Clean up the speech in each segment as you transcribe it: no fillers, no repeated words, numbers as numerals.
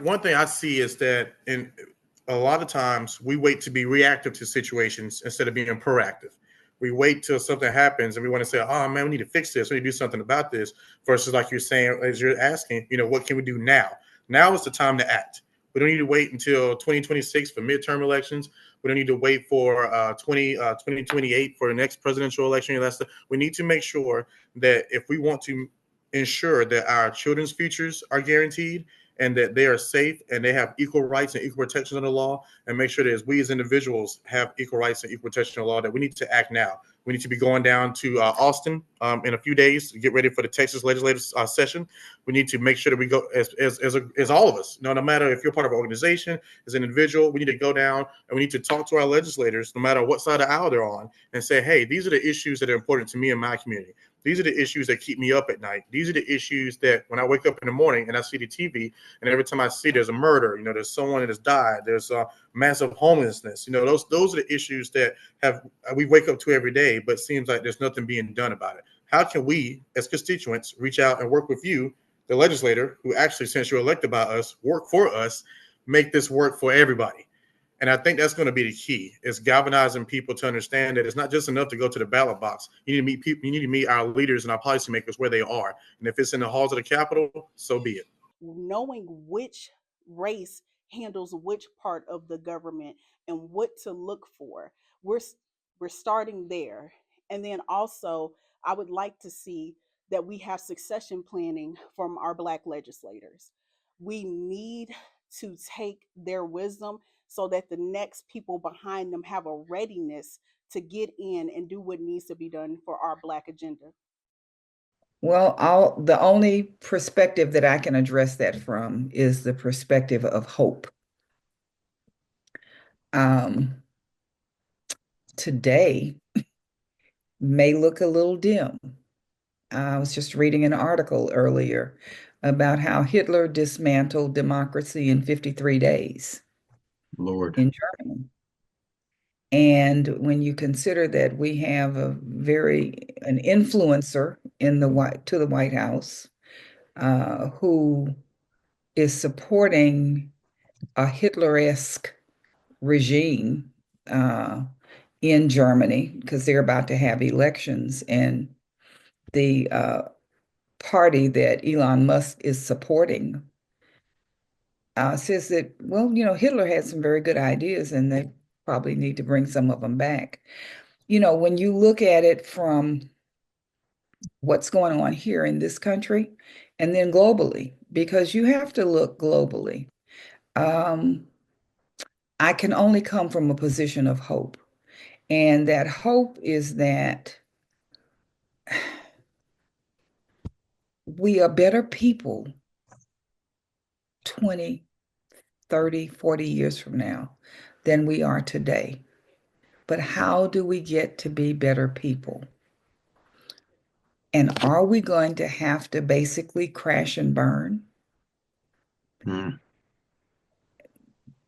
one thing I see is that in a lot of times we wait to be reactive to situations instead of being proactive. We wait till something happens and we want to say, "Oh man, we need to fix this. We need to do something about this." Versus, like you're saying, as you're asking, what can we do now? Now is the time to act. We don't need to wait until 2026 for midterm elections. We don't need to wait for 2028 for the next presidential election. We need to make sure that if we want to ensure that our children's futures are guaranteed and that they are safe and they have equal rights and equal protection under the law, and make sure that as we as individuals have equal rights and equal protection under the law, that we need to act now. We need to be going down to Austin in a few days to get ready for the Texas legislative session. We need to make sure that we go as all of us, no matter if you're part of an organization, as an individual, we need to go down and we need to talk to our legislators, no matter what side of the aisle they're on, and say, hey, these are the issues that are important to me and my community. These are the issues that keep me up at night. These are the issues that when I wake up in the morning and I see the TV, and every time I see there's a murder, there's someone that has died, there's massive homelessness. Those are the issues that we wake up to every day, but it seems like there's nothing being done about it. How can we, as constituents, reach out and work with you, the legislator, who actually, since you're elected by us, work for us, make this work for everybody? And I think that's going to be the key, is galvanizing people to understand that it's not just enough to go to the ballot box. You need to meet people. You need to meet our leaders and our policymakers where they are. And if it's in the halls of the Capitol, so be it. Knowing which race handles which part of the government and what to look for. We're we're starting there. And then also, I would like to see that we have succession planning from our black legislators. We need to take their wisdom so that the next people behind them have a readiness to get in and do what needs to be done for our black agenda. Well, the only perspective that I can address that from is the perspective of hope. Um, Today may look a little dim. I was just reading an article earlier about how Hitler dismantled democracy in 53 days Lord. in Germany. And when you consider that we have an influencer to the White House who is supporting a Hitler-esque regime in Germany because they're about to have elections, and the party that Elon Musk is supporting says that, well, Hitler had some very good ideas and they probably need to bring some of them back. When you look at it from what's going on here in this country and then globally, because you have to look globally, I can only come from a position of hope. And that hope is that we are better people 20, 30, 40 years from now than we are today. But how do we get to be better people? And are we going to have to basically crash and burn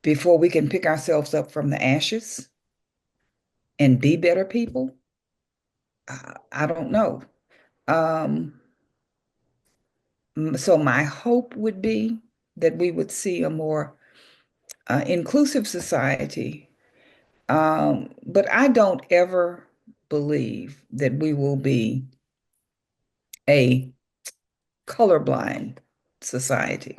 before we can pick ourselves up from the ashes and be better people? I don't know. So my hope would be that we would see a more inclusive society. But I don't ever believe that we will be a colorblind society.